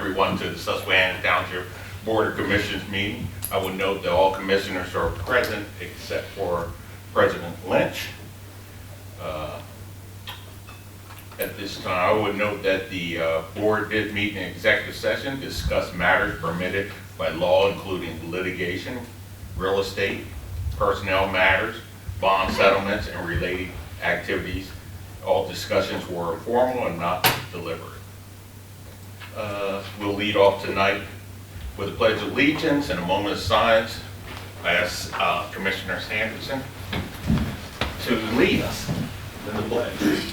everyone to the Susquehanna Township Board of Commissioners meeting. I would note that all commissioners are present except for President Lynch. At this time, I would note that the board did meet in executive session, discuss matters permitted by law, including litigation, real estate, personnel matters, bond settlements, and related activities. All discussions were informal and not deliberate. We'll lead off tonight with a pledge of allegiance and a moment of silence. I ask Commissioner Sanderson to lead us in the pledge.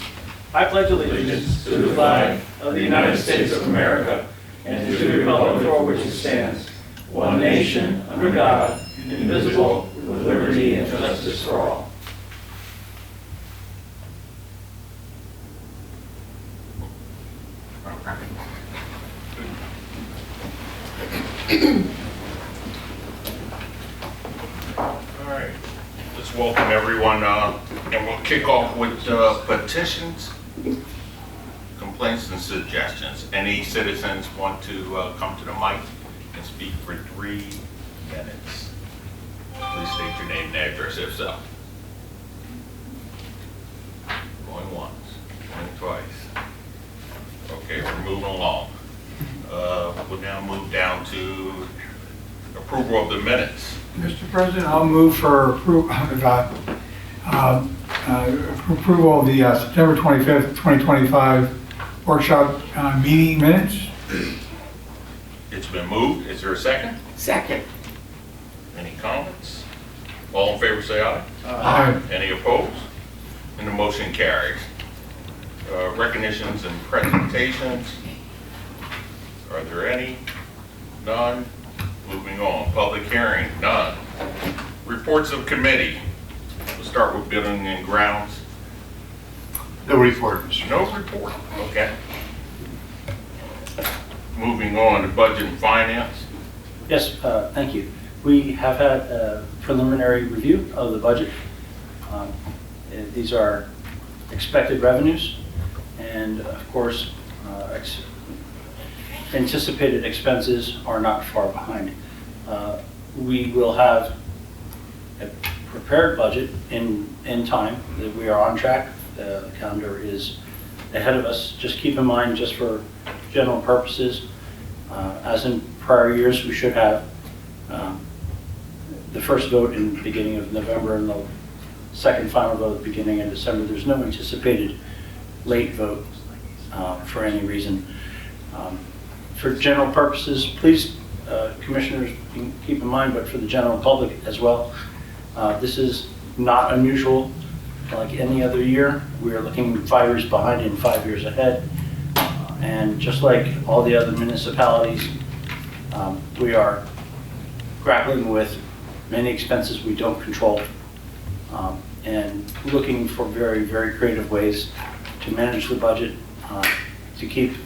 I pledge allegiance to the flag of the United States of America and to the republic for which it stands, one nation, under God, indivisible, with liberty and justice for all. All right, let's welcome everyone, and we'll kick off with petitions, complaints, and suggestions. Any citizens want to come to the mic and speak for 3 minutes? Please state your name and address if so. Going once, going twice. Okay, we're moving along. We'll now move down to approval of the minutes. Mr. President, I'll move for approval of the September 25th, 2025 workshop meeting minutes. It's been moved. Is there a second? Second. Any comments? All in favor say aye. Aye. Any opposed? And the motion carries. Recognitions and presentations. Are there any? None. Moving on. Public hearing. None. Reports of committee. We'll start with building and grounds. No report, Mr. No report. Okay. Moving on to budget and finance. Yes, thank you. We have had a preliminary review of the budget. These are expected revenues and, of course, anticipated expenses are not far behind. We will have a prepared budget in time. That we are on track. The calendar is ahead of us. Just keep in mind, just for general purposes, as in prior years, we should have the first vote in the beginning of November and the second final vote at the beginning of December. There's no anticipated late vote for any reason. For general purposes, please, commissioners, keep in mind, but for the general public as well, this is not unusual. Like any other year, we are looking 5 years behind and 5 years ahead. And just like all the other municipalities, we are grappling with many expenses we don't control and looking for very, very creative ways to manage the budget to keep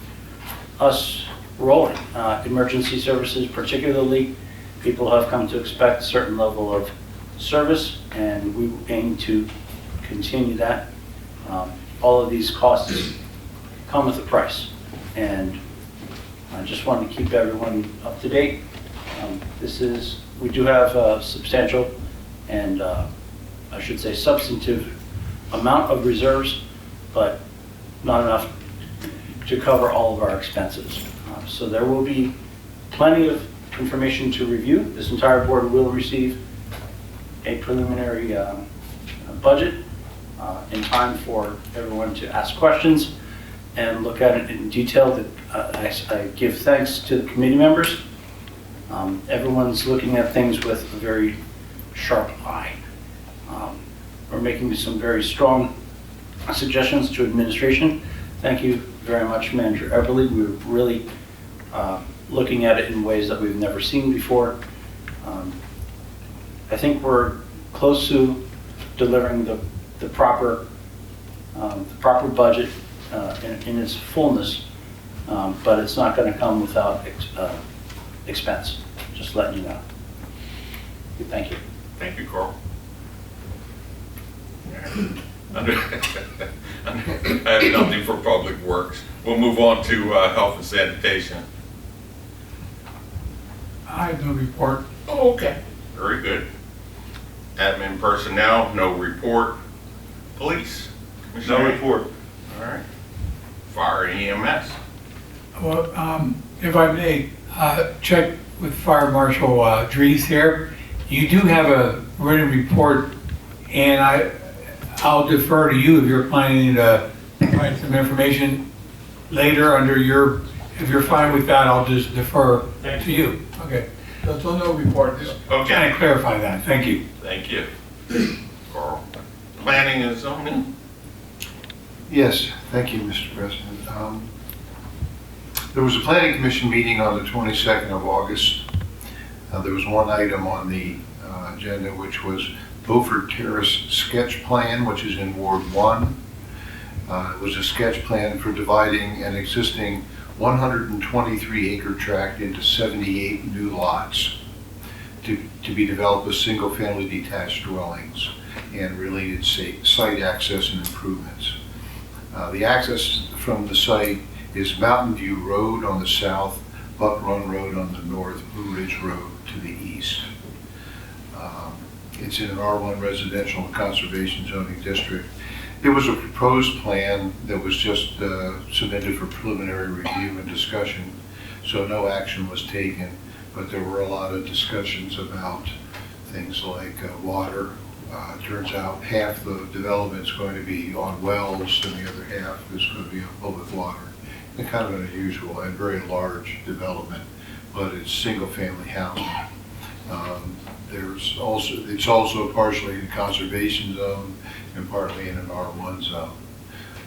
us rolling. Emergency services particularly, people have come to expect a certain level of service, and we aim to continue that. All of these costs come with a price, and I just wanted to keep everyone up to date. We do have a substantial and I should say substantive amount of reserves, but not enough to cover all of our expenses. So there will be plenty of information to review. This entire board will receive a preliminary budget in time for everyone to ask questions and look at it in detail. I give thanks to the committee members. Everyone's looking at things with a very sharp eye. We're making some very strong suggestions to administration. Thank you very much, Manager Everly. We're really looking at it in ways that we've never seen before. I think we're close to delivering the proper budget in its fullness, but it's not going to come without expense. Just letting you know. Thank you. Thank you, Carl. I have nothing for public works. We'll move on to health and sanitation. I have no report. Oh, okay. Very good. Admin personnel, no report. Police? No report. All right. Fire and EMS? Well, if I may, check with Fire Marshal Dries here. You do have a written report, and I'll defer to you if you're planning to provide some information later under your, if you're fine with that, I'll just defer to you. Okay. So no report. Just Okay. trying to clarify that. Thank you. Thank you. Carl? Planning and zoning? Yes, thank you, Mr. President. There was a planning commission meeting on the 22nd of August. There was one item on the agenda, which was Beaufort Terrace sketch plan, which is in Ward 1. It was a sketch plan for dividing an existing 123-acre tract into 78 new lots to be developed as single-family detached dwellings and related site access and improvements. The access from the site is Mountain View Road on the south, Buck Run Road on the north, Blue Ridge Road to the east. It's in an R1 residential and conservation zoning district. It was a proposed plan that was just submitted for preliminary review and discussion, so no action was taken, but there were a lot of discussions about things like water. Turns out half the development's going to be on wells and the other half is going to be on public water. And kind of an unusual and very large development, but it's single-family housing. It's also partially in a conservation zone and partly in an R1 zone.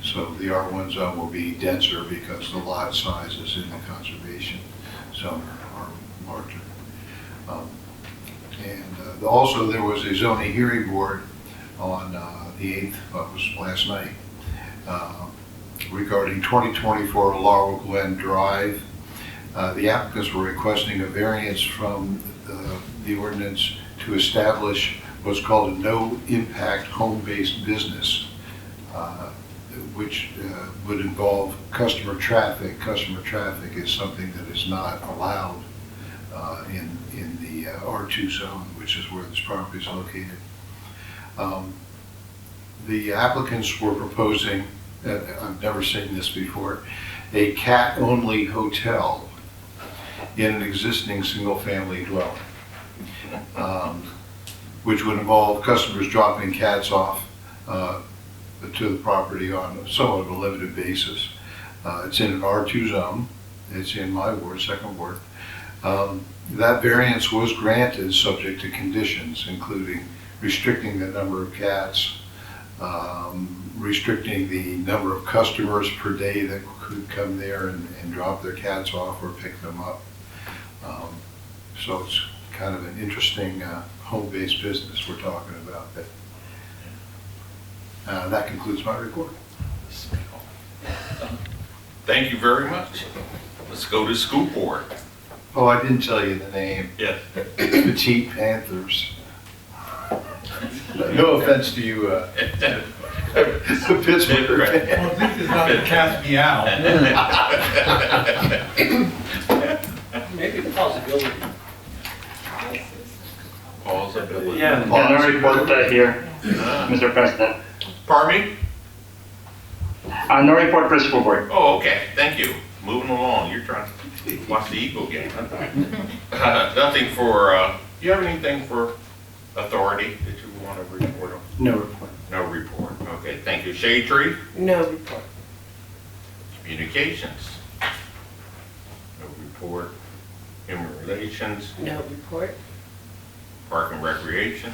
So the R1 zone will be denser because the lot sizes in the conservation zone are larger. Also there was a zoning hearing board on the 8th, what was last night, regarding 2024 Laurel Glen Drive. The applicants were requesting a variance from the ordinance to establish what's called a no-impact home-based business, which would involve customer traffic. Customer traffic is something that is not allowed in the R2 zone, which is where this property is located. The applicants were proposing, I've never seen this before, a cat-only hotel in an existing single-family dwelling, which would involve customers dropping cats off to the property on somewhat of a limited basis. It's in an R2 zone. It's in my ward, second ward. That variance was granted subject to conditions, including restricting the number of cats, restricting the number of customers per day that could come there and drop their cats off or pick them up. So it's kind of an interesting home-based business we're talking about. That concludes my report. Thank you very much. Let's go to school board. Oh, I didn't tell you the name. Yes. Petite Panthers. No offense to you, Pittsburgh. Well, this is not the cat's meow. Maybe a possibility. Possibility. Yeah, no report here, Mr. President. Pardon me? No report for the school board. Oh, okay, thank you. Moving along, you're trying to watch the Eagle game, huh? Nothing for, do you have anything for authority that you want to report on? No report. No report, okay, thank you. Shade Tree? No report. Communications? No report. Human Relations? No report. Park and Recreation?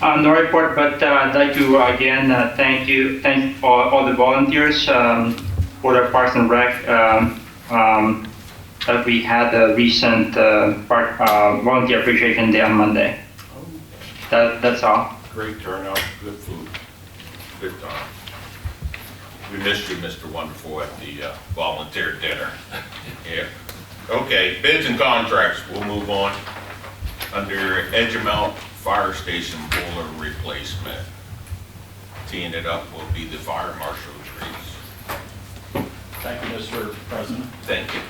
No report, but I'd like to again thank all the volunteers for the Parks and Rec that we had a recent volunteer appreciation day on Monday. That's all. Great turnout, good food, good time. We missed you, Mr. Wonderful, at the volunteer dinner. Yeah. Okay, bids and contracts, we'll move on. Under Edgemount Fire Station boiler replacement. Teeing it up will be the Fire Marshal Trees. Thank you, Mr. President. Thank you.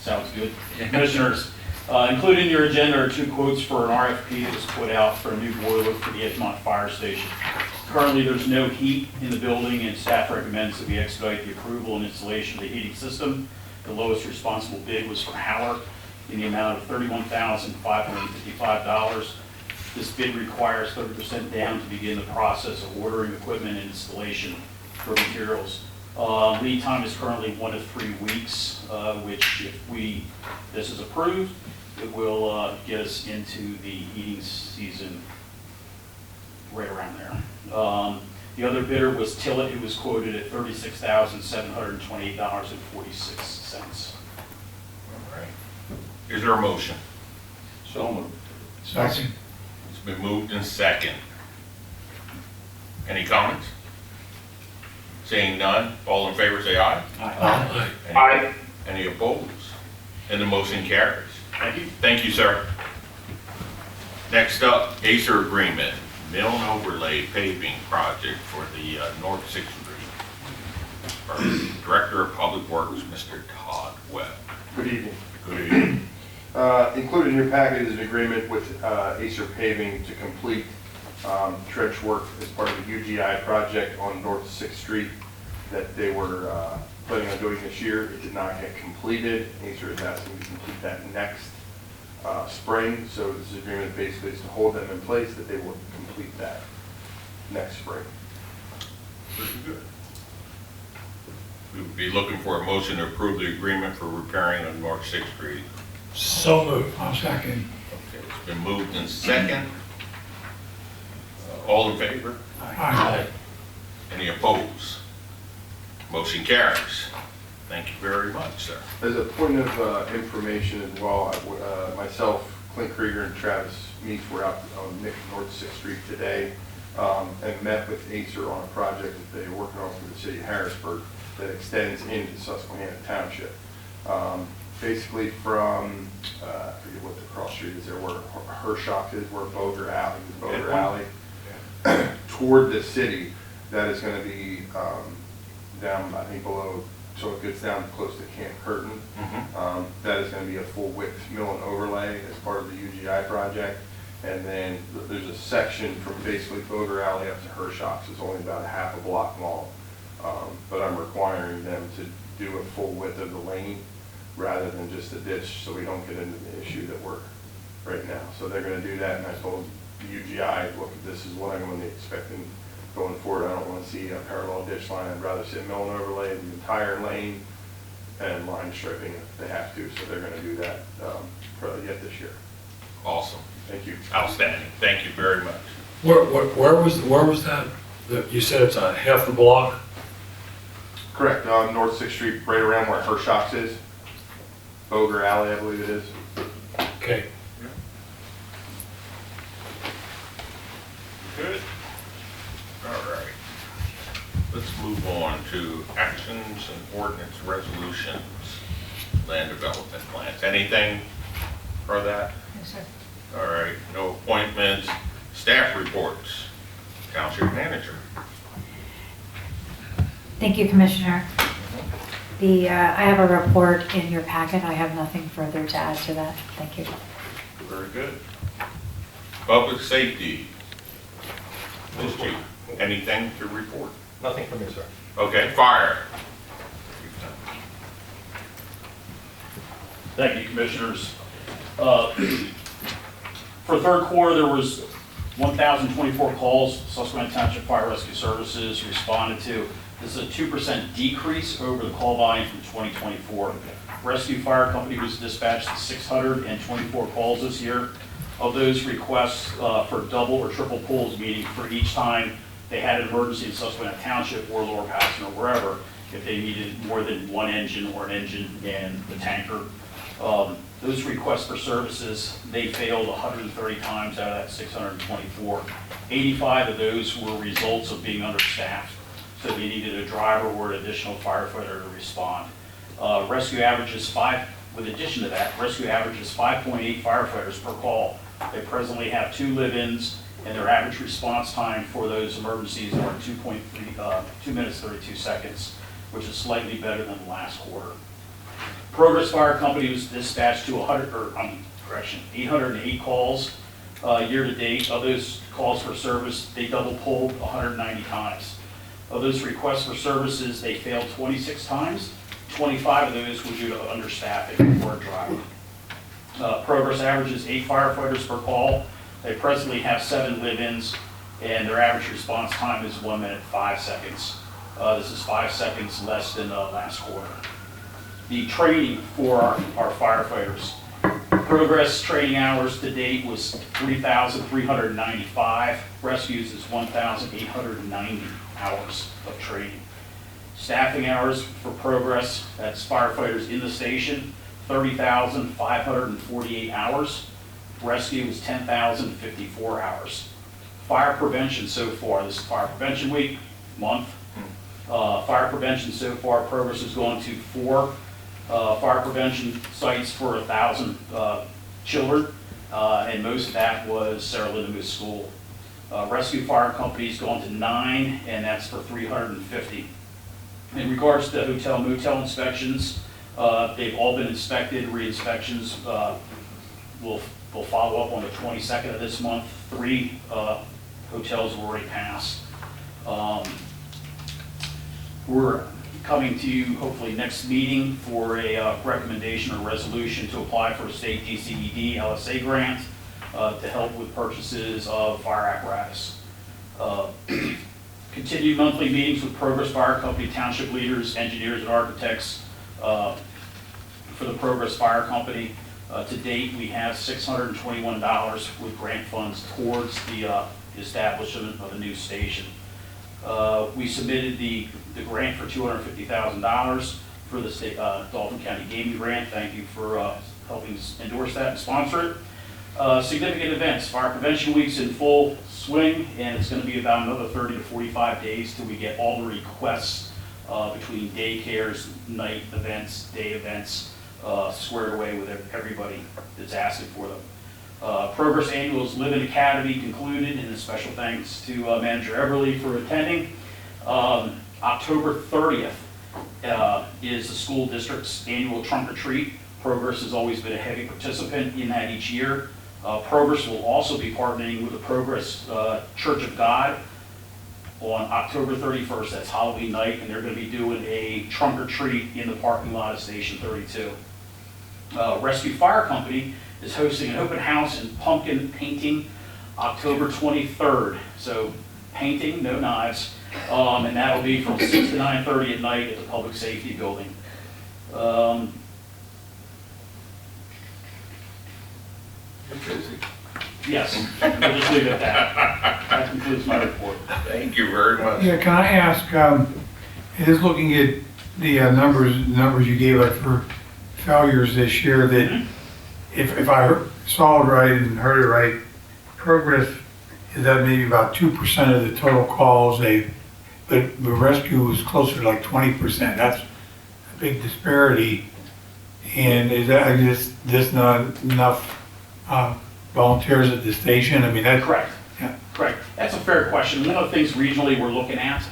Sounds good. Commissioners, Included in your agenda are 2 quotes for an RFP that was put out for a new boiler for the Edgemont Fire Station. Currently, there's no heat in the building, and staff recommends that we expedite the approval and installation of the heating system. The lowest responsible bid was from Howard in the amount of $31,555. This bid requires 30% down to begin the process of ordering equipment and installation for materials. Lead time is currently 1 to 3 weeks, which if this is approved, it will get us into the heating season right around there. The other bidder was Tillett, who was quoted at $36,728.46. All right. Is there a motion? So moved. Second. It's been moved and second. Any comments? Seeing none, all in favor say aye. Aye. Aye. Any opposed? And the motion carries. Thank you. Thank you, sir. Next up, Acer Agreement, Mill and Overlay Paving Project for the North 6th Street. Our Director of Public Works, Mr. Todd Webb. Good evening. Good evening. Included in your packet is an agreement with Acer Paving to complete trench work as part of the UGI project on North 6th Street that they were planning on doing this year. It did not get completed. Acer is asking to complete that next spring. So this agreement basically is to hold them in place that they will complete that next spring. Pretty good. We would be looking for a motion to approve the agreement for repairing on North 6th Street. So moved. I'll second. Okay, it's been moved and second. All in favor? Aye. Any opposed? Motion carries. Thank you very much, sir. As a point of information as well, myself, Clint Krieger, and Travis Meeks were out on North 6th Street today and met with Acer on a project that they're working on for the city of Harrisburg that extends into Susquehanna Township. Basically from, I forget what the cross street is there, where Hershock is, where Boger Alley, toward the city. That is going to be down, I think, below, so it gets down close to Camp Curtin. That is going to be a full width mill and overlay as part of the UGI project. And then there's a section from basically Boger Alley up to Hershock's. It's only about a half a block long. But I'm requiring them to do a full width of the lane rather than just a ditch, so we don't get into the issue that we're right now. So they're going to do that, and I told the UGI, look, this is what I'm going to be expecting going forward. I don't want to see a parallel ditch line. I'd rather see a mill and overlay the entire lane and line striping if they have to. So they're going to do that probably yet this year. Awesome. Thank you. Outstanding. Thank you very much. Where was that? You said it's a half a block? Correct. North 6th Street, right around where Hershock's is. Boger Alley, I believe it is. Okay. Good. All right. Let's move on to actions and ordinance resolutions, land development plans. Anything for that? No, sir. All right, no appointments, staff reports, township manager. Thank you, Commissioner. I have a report in your packet. I have nothing further to add to that. Thank you. Very good. Public safety. Ms. Chief, anything to report? Nothing from me, sir. Okay, fire. Thank you, Commissioners. For third quarter, there was 1,024 calls Susquehanna Township Fire Rescue Services responded to. This is a 2% decrease over the call volume from 2024. Rescue Fire Company was dispatched 624 calls this year. Of those requests for double or triple pulls, meaning for each time they had an emergency in Susquehanna Township or Lower Patterson or wherever, if they needed more than one engine or an engine and the tanker. Those requests for services, they failed 130 times out of that 624. 85 of those were results of being understaffed. So they needed a driver or an additional firefighter to respond. Rescue averages with addition to that, rescue averages 5.8 firefighters per call. They presently have 2 live-ins, and their average response time for those emergencies are 2 minutes 32 seconds, which is slightly better than the last quarter. Progress Fire Company was dispatched to 808 calls year-to-date. Of those calls for service, they double pulled 190 times. Of those requests for services, they failed 26 times. 25 of those were due to understaffing or driver. Progress averages 8 firefighters per call. They presently have 7 live-ins, and their average response time is 1 minute 5 seconds. This is 5 seconds less than last quarter. The training for our firefighters. Progress training hours to date was 3,395. Rescues is 1,890 hours of training. Staffing hours for Progress, that's firefighters in the station, 30,548 hours. Rescue is 10,054 hours. Fire prevention so far, this is Fire Prevention Week, month. Fire prevention so far, Progress has gone to 4 fire prevention sites for 1,000 children, and most of that was Sarah Lindemuth School. Rescue Fire Company's gone to 9, and that's for 350. In regards to hotel motel inspections, they've all been inspected. Re-inspections will follow up on the 22nd of this month. 3 hotels were already passed. We're coming to you hopefully next meeting for a recommendation or resolution to apply for a state DCED LSA grant to help with purchases of fire apparatus. Continued monthly meetings with Progress Fire Company, township leaders, engineers, and architects for the Progress Fire Company. To date, we have $621 with grant funds towards the establishment of a new station. We submitted the grant for $250,000 for the state, Dauphin County Gaming Grant. Thank you for helping endorse that and sponsor it. Significant events, Fire Prevention Week's in full swing, and it's going to be about another 30 to 45 days till we get all the requests between daycares, night events, day events, squared away with everybody that's asking for them. Progress Annuals Live-In Academy concluded, and a special thanks to Manager Everly for attending. October 30th is the school district's annual trunk or treat. Progress has always been a heavy participant in that each year. Progress will also be partnering with the Progress Church of God on October 31st. That's Halloween night, and they're going to be doing a trunk or treat in the parking lot of Station 32. Rescue Fire Company is hosting an open house and pumpkin painting October 23rd. So painting, no knives, and that'll be from 6 to 9:30 at night at the Public Safety Building. Yes, we'll just leave it at that. That concludes my report. Thank you very much. Yeah, can I ask, just looking at the numbers you gave us for failures this year, that if I saw it right and heard it right, Progress is that maybe about 2% of the total calls, but the rescue was closer to like 20%. That's a big disparity. And is that just not enough volunteers at the station? I mean, that's Correct. Yeah. Correct. That's a fair question. One of the things regionally we're looking at,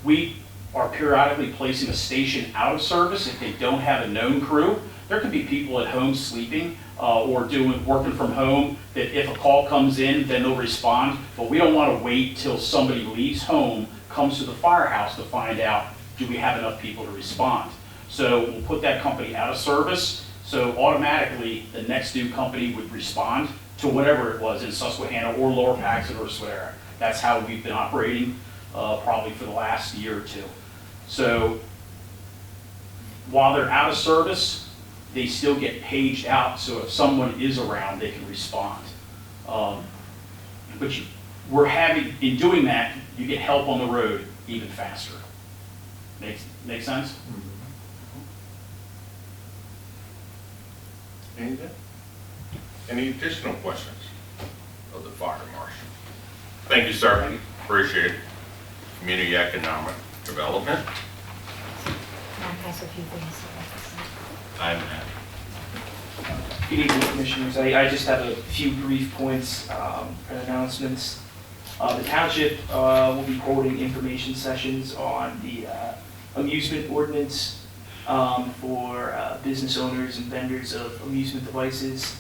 we are periodically placing a station out of service if they don't have a known crew. There could be people at home sleeping or working from home that if a call comes in, then they'll respond. But we don't want to wait till somebody leaves home, comes to the firehouse to find out, do we have enough people to respond? So we'll put that company out of service. So automatically, the next new company would respond to whatever it was in Susquehanna or Lower Paxton or Swear. That's how we've been operating probably for the last year or two. So while they're out of service, they still get paged out. So if someone is around, they can respond. But in doing that, you get help on the road even faster. Make sense? Any additional questions of the fire marshal? Thank you, sir. Appreciate it. Community economic development. Can I pass a few things? I'm happy. Good evening, Commissioners. I just have a few brief points and announcements. The township will be holding information sessions on the amusement ordinance for business owners and vendors of amusement devices,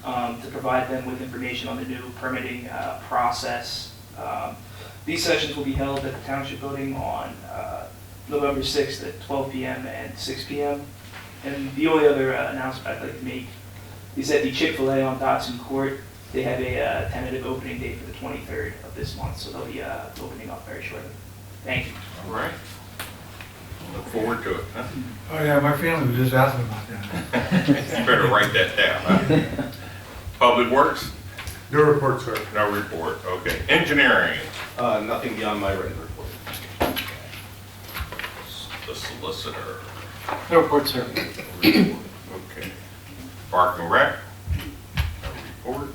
to provide them with information on the new permitting process. These sessions will be held at the Township Building on November 6th at 12 p.m. and 6 p.m. And the only other announcement I'd like to make is that the Chick-fil-A on Dotson Court, they have a tentative opening date for the 23rd of this month, so they'll be opening up very shortly. Thank you. All right. Look forward to it. Huh? Oh, yeah, my family was just asking about that. You better write that down. Huh? Public Works? No report, sir. No report. Okay. Engineering? Nothing beyond my written report. The solicitor? No report, sir. Okay. Park and Rec? No report.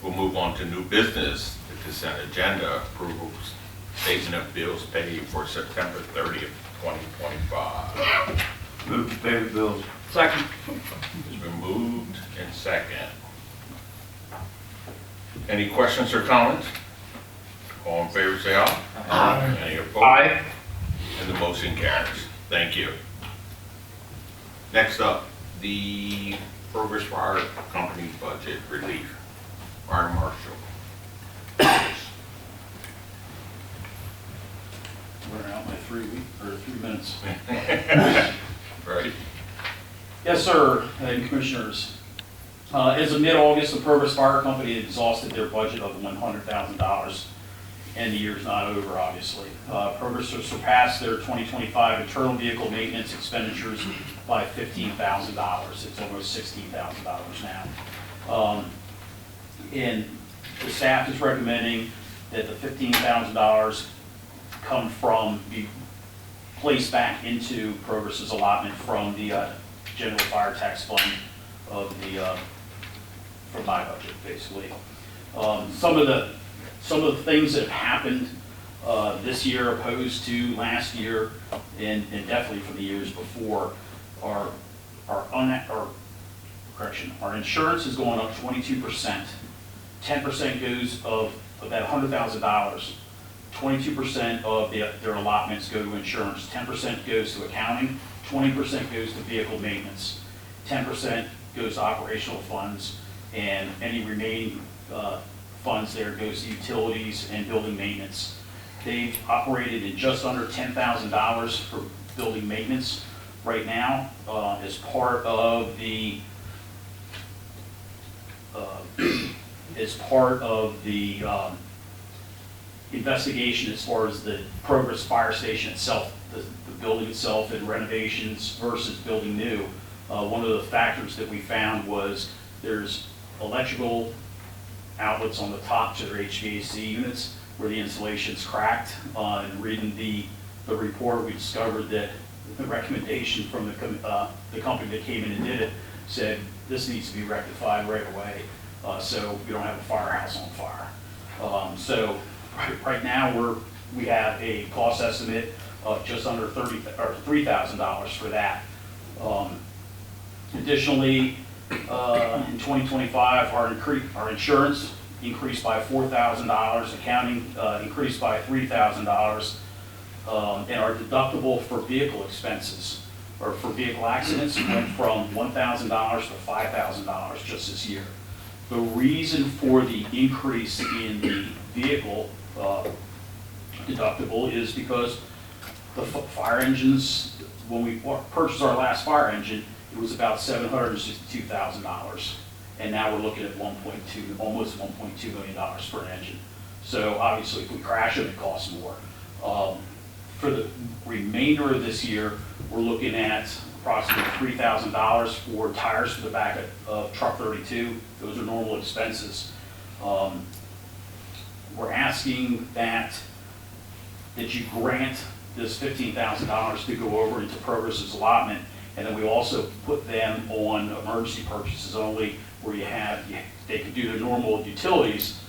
We'll move on to new business. The consent agenda approvals. Statement of bills paid for September 30th, 2025. Move to pay the bills. Second. It's been moved and second. Any questions or comments? All in favor, say aye. Aye. Any opposed? Aye. And the motion carries. Thank you. Next up, the Progress Fire Company budget relief. Fire Marshal. We're out my 3 minutes. Right? Yes, sir, and commissioners. As of mid-August, the Progress Fire Company had exhausted their budget of $100,000, and the year's not over, obviously. Progress has surpassed their 2025 internal vehicle maintenance expenditures by $15,000. It's almost $16,000 now. And the staff is recommending that the $15,000 be placed back into Progress's allotment from the general fire tax fund of the from my budget, basically. Some of the things that have happened this year opposed to last year, and definitely from the years before, our insurance is going up 22%. 10% goes of that $100,000. 22% of their allotments go to insurance, 10% goes to accounting, 20% goes to vehicle maintenance, 10% goes to operational funds, and any remaining funds there goes to utilities and building maintenance. They've operated at just under $10,000 for building maintenance right now as part of the investigation as far as the Progress Fire Station itself, the building itself and renovations versus building new. One of the factors that we found was there's electrical outlets on the top to their HVAC units where the insulation's cracked. And reading the report, we discovered that the recommendation from the company that came in and did it said this needs to be rectified right away so we don't have a firehouse on fire. So right now we have a cost estimate of just under $3,000 for that. Additionally, in 2025, our insurance increased by $4,000, accounting increased by $3,000, and our deductible for vehicle expenses or for vehicle accidents went from $1,000 to $5,000 just this year. The reason for the increase in the vehicle deductible is because the fire engines, when we purchased our last fire engine, it was about $762,000. And now we're looking at almost $1.2 million for an engine. So obviously if we crash it, it costs more. For the remainder of this year, we're looking at approximately $3,000 for tires for the back of truck 32. Those are normal expenses. We're asking that you grant this $15,000 to go over into Progress's allotment, and then we also put them on emergency purchases only, where they can do their normal utilities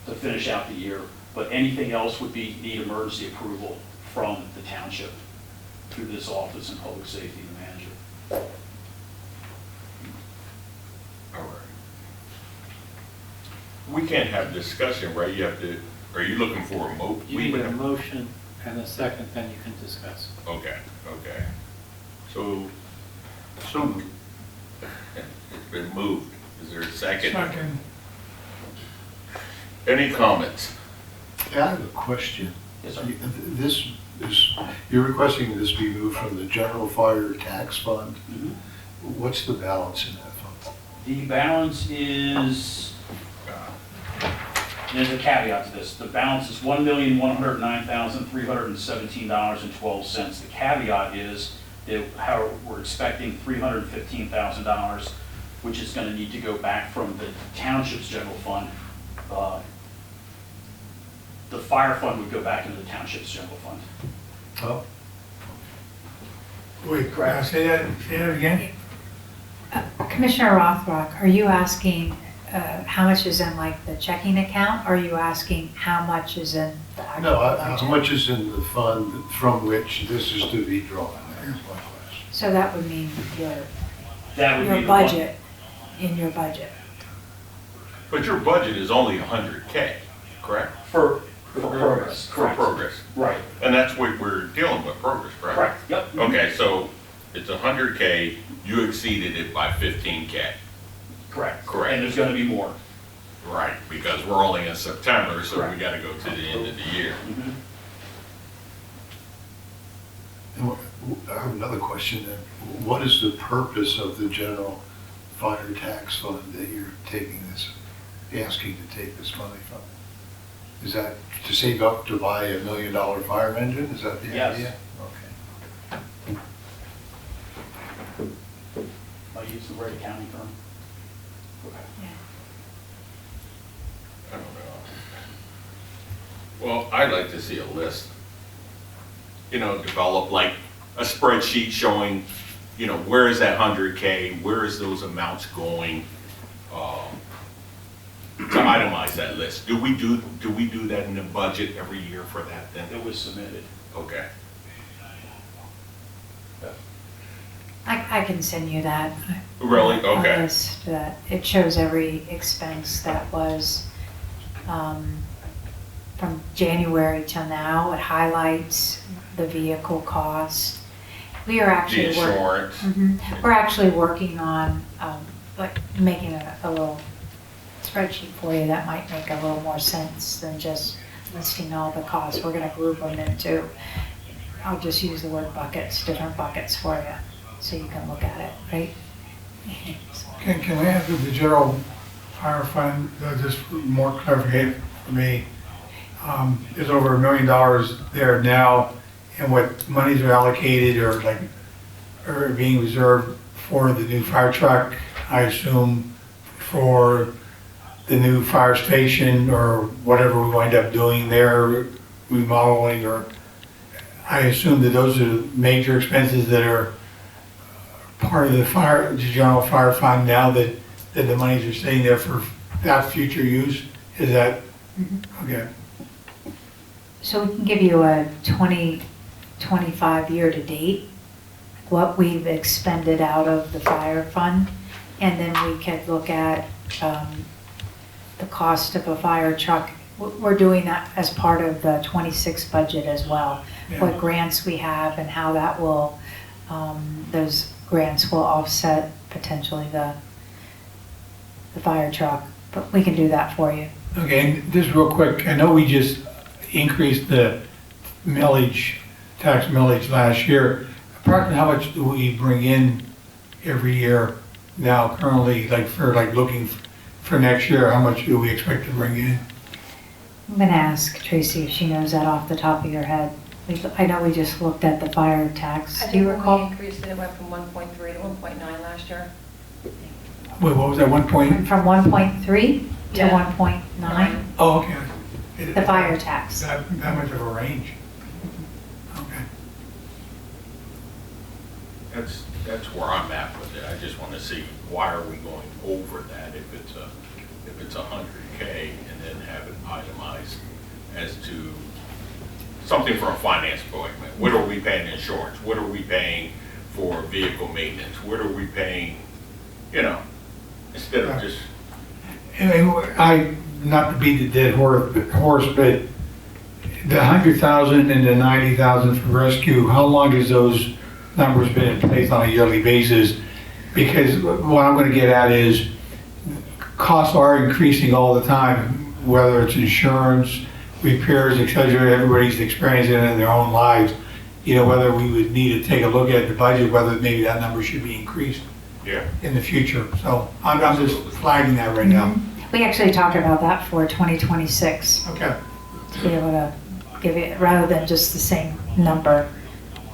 to finish out the year, but anything else would need emergency approval from the township through this office and public safety and manager. All right. We can't have discussion, right? Are you looking for a You need a motion and a second, then you can discuss. Okay. So, So, it's been moved. Is there a second? Second. Any comments? I have a question. Yes, sir. This is, you're requesting this be moved from the general fire tax fund? Mhm. What's the balance in that fund? The balance is, there's a caveat to this. The balance is $1,109,317.12. The caveat is that how we're expecting $315,000, which is going to need to go back from the township's general fund. The fire fund would go back into the township's general fund. Oh, Wait, say that again? Commissioner Rothrock, are you asking how much is in like the checking account? Or are you asking how much is in the actual no, budget? how much is in the fund from which this is to be drawn? That's my question. So that would mean That would be your the one. budget, in your budget. But your budget is only 100K, correct? For progress. For progress. Right, And that's what we're dealing with, progress, correct? correct, yep. Okay, so it's 100K, you exceeded it by 15K. Correct. Correct. And there's going to be more. Right, because we're only in September, so we Correct. gotta go to the end of the year. Mhm. And I have another question then. What is the purpose of the general fire tax fund that you're taking this, asking to take this money from? Is that to save up to buy $1 million fire engine? Is that the Yes. idea? Okay. I use the right accounting firm. Okay. I don't know. Well, I'd like to see a list, develop like a spreadsheet showing, where is that 100K, where is those amounts going? To itemize that list. Do we do that in the budget every year for that then? It was submitted. Okay. I can send you that. Really? A Okay. list that, it shows every expense that was from January till now. It highlights the vehicle cost. We are The actually insurance. We're actually working on like making a little spreadsheet for you that might make a little more sense than just listing all the costs. We're gonna group them into, I'll just use the word buckets, different buckets for you, so you can look at it, right? Can I ask if the general fire fund, just for more clarification for me, there's over $1 million there now, and what monies are allocated or are being reserved for the new fire truck, I assume for the new fire station or whatever we wind up doing there, remodeling, or I assume that those are major expenses that are part of the general fire fund now that the monies are staying there for that future use? Is that, okay, So we can give you a 2025 year-to-date, what we've expended out of the fire fund, and then we could look at the cost of a fire truck. We're doing that as part of the 26 budget as well. Yeah. What grants we have and how that will, those grants will offset potentially the fire truck, but we can do that for you. okay, and just real quick, I know we just increased the tax millage last year. Approximately how much do we bring in every year now currently, looking for next year, how much do we expect to bring in? I'm gonna ask Tracy if she knows that off the top of your head. I know we just looked at the fire tax. I Do think you when we recall? increased it, it went from 1.3 to 1.9 last year. Wait, what was that, 1 point? From 1.3 to Yeah. 1.9, Oh, okay. the fire tax. That much of a range? Okay. That's where I'm at with it. I just want to see why are we going over that if it's 100K and then have it itemized as to something from a finance point. What are we paying insurance? What are we paying for vehicle maintenance? What are we paying, instead of just, Not to beat the dead horse, but the 100,000 and the 90,000 for rescue, how long does those number's been in place on a yearly basis, because what I'm gonna get at is costs are increasing all the time, whether it's insurance, repairs, et cetera. Everybody's experiencing it in their own lives. You know, whether we would need to take a look at the budget, whether maybe that number should be increased Yeah. in the future. So I'm just flagging that right now. We actually talked about that for 2026, Okay. to be able to give it, rather than just the same number.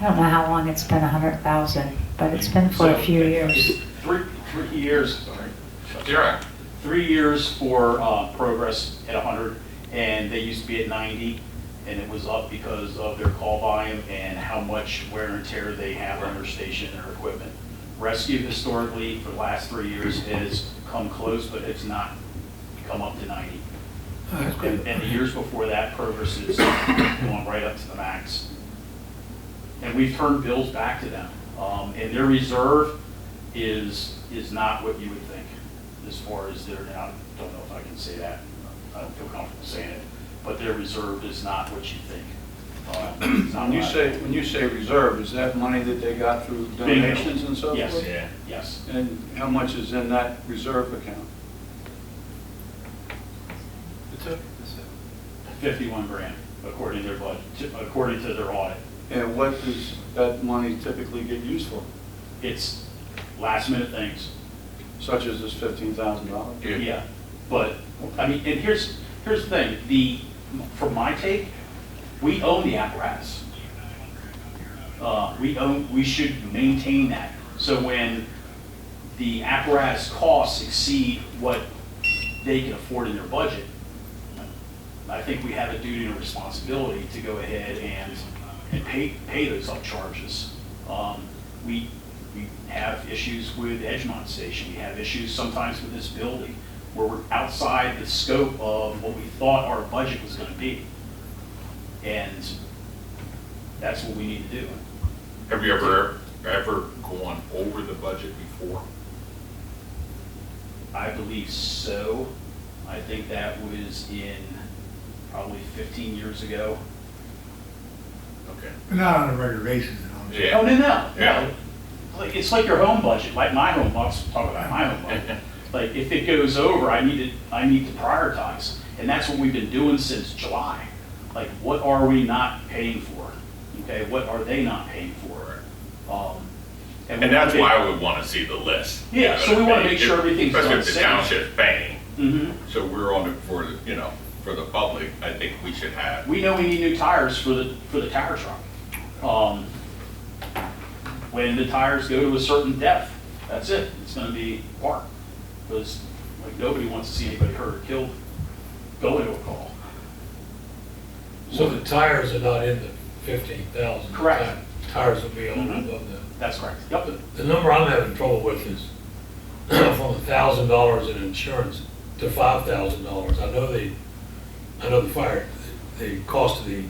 I don't know how long it's been 100,000, but it's been for a few years. Three years, sorry. You're right. 3 years for Progress at 100, and they used to be at 90, and it was up because of their call volume and how much wear and tear they have on their station and their equipment. Rescue historically for the last 3 years has come close, but it's not come up to 90. That's good. And the years before that, Progress is going right up to the max. And we've turned bills back to them. And their reserve is not what you would think as far as their, and I don't know if I can say that, I don't feel comfortable saying it, but their reserve is not what you think. It's not When you say reserve, is that money that they got through donations and so forth? Yes, yes. And how much is in that reserve account? 51 grand, according to their budget, according to their audit. And what does that money typically get used for, It's last minute things. such as this $15,000? Yeah, but, I mean, and here's the thing, from my take, we own the apparatus. We should maintain that. So when the apparatus costs exceed what they can afford in their budget, I think we have a duty and a responsibility to go ahead and pay those upcharges. We have issues with Edgemont Station. We have issues sometimes with this building where we're outside the scope of what we thought our budget was going to be. And that's what we need to do. Have you ever gone over the budget before? I believe so. I think that was in probably 15 years ago. Okay. But not on a regular basis. Yeah. Oh, no. Yeah. Like, it's like your home budget, like my home budget, talk about my home budget. Like, if it goes over, I need to prioritize. And that's what we've been doing since July. Like, what are we not paying for? Okay, what are they not paying for? And that's why we want to see the list. Yeah, so we want to make sure everything's done Especially if the safe. township's paying. Mhm. So we're on it for, for the public, I think we should have. We know we need new tires for the tower truck. When the tires go to a certain depth, that's it. It's going to be parked. Because like nobody wants to see anybody hurt or killed going to a call. So the tires are not in the 15,000? Correct. Tires will be on Mhm. above that. That's correct. Yep. The number I'm having trouble with is from $1,000 in insurance to $5,000. I know the cost of the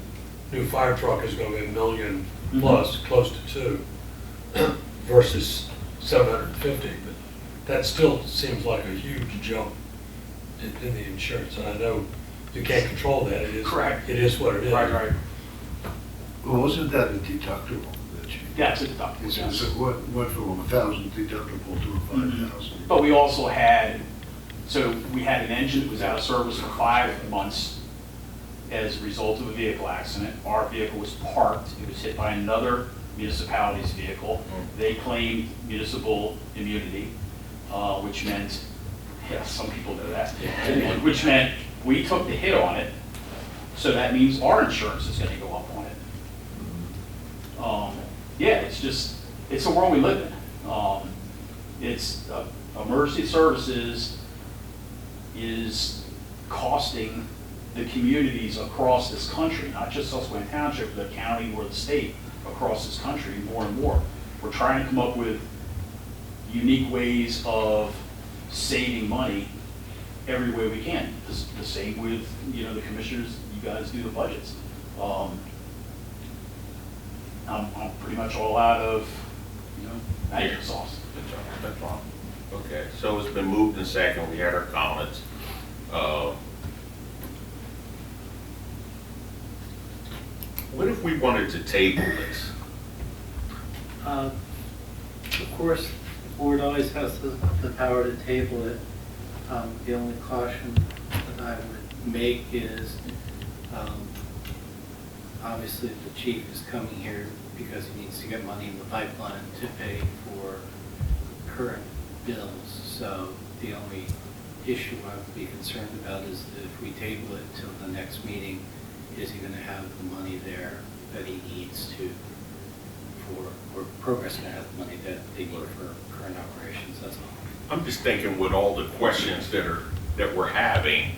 new fire truck is going to be $1 million plus, close to $2, versus $750. But that still seems like a huge jump in the insurance. And I know you can't control that. It is Correct. It is what it is. Right. Well, wasn't that a deductible that you? That's a deductible. It's Yes. what went from 1,000 deductible to 5,000. But we also had, so we had an engine that was out of service for 5 months as a result of a vehicle accident. Our vehicle was parked. It was hit by another municipality's vehicle. They claimed municipal immunity, which meant, yeah, some people know that, which meant we took the hit on it. So that means our insurance is going to go up on it. Yeah, it's the world we live in. Emergency services is costing the communities across this country, not just Susquehanna Township, the county or the state, across this country more and more. We're trying to come up with unique ways of saving money every way we can. The same with, the commissioners, you guys do the budgets. I'm pretty much all out of, magic sauce. That's wrong. Okay, so it's been moved and second, we had our comments. What if we wanted to table this? Of course, the board always has the power to table it. The only caution that I would make is, obviously the chief is coming here because he needs to get money in the pipeline to pay for current bills. So the only issue I would be concerned about is that if we table it till the next meeting, is he going to have the money there that he needs to, or Progress going to have the money that they need for current operations, that's all. I'm just thinking with all the questions that we're having,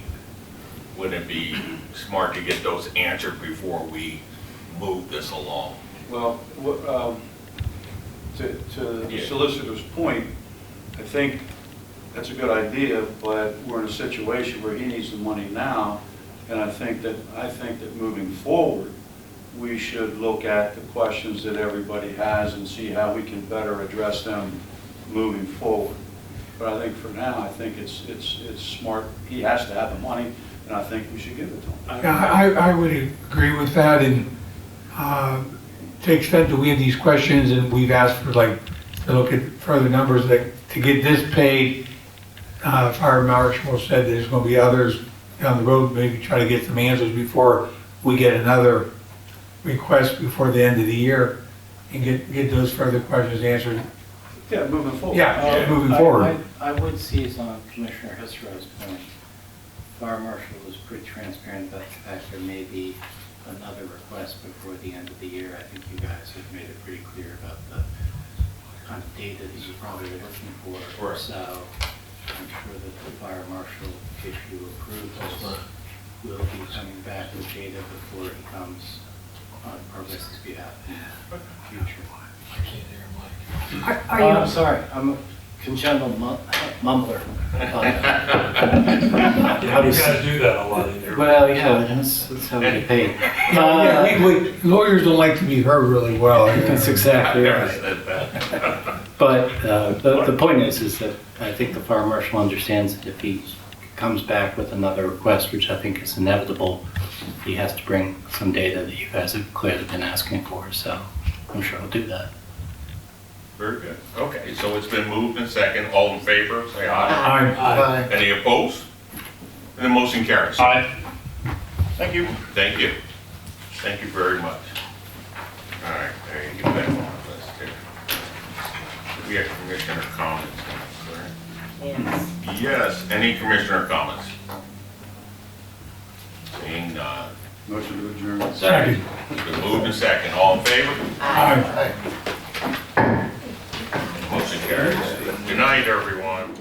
wouldn't it be smart to get those answered before we move this along? Well, to the solicitor's point, I think that's a good idea, but we're in a situation where he needs the money now, and I think that moving forward, we should look at the questions that everybody has and see how we can better address them moving forward. But I think for now, I think it's smart. He has to have the money, and I think we should give it to him. Yeah, I would agree with that, and to the extent that we have these questions and we've asked for to look at further numbers, that to get this paid, Fire Marshal said there's going to be others down the road, maybe try to get some answers before we get another request before the end of the year and get those further questions answered. Yeah, moving forward. Yeah, moving forward. I would seize on Commissioner Hisro's point. Fire Marshal was pretty transparent about the fact there may be another request before the end of the year. I think you guys have made it pretty clear about the kind of data that you're probably looking for. Right. So I'm sure that the Fire Marshal, if you approve this, will be coming back with data before he comes on Progress's behalf in the future. Are you? I'm sorry, I'm a congenital mumbler. How do you guys do that a lot in here? Well, yeah, that's how we get paid. Lawyers don't like to be heard really well. That's exactly I never right. said that. But the point is that I think the Fire Marshal understands that if he comes back with another request, which I think is inevitable, he has to bring some data that you guys have clearly been asking for, so I'm sure he'll do that. Very good. Okay, so it's been moved and second. All in favor, say aye. Aye. Any opposed? And the motion carries. Aye. Thank you. Thank you. Thank you very much. All right, there you get that on the list here. We have commissioner comments, correct? Yes, any commissioner comments? Seeing none. Motion to adjourn. Second. It's been moved and second. All in favor? Aye. Motion carries. Good night, everyone.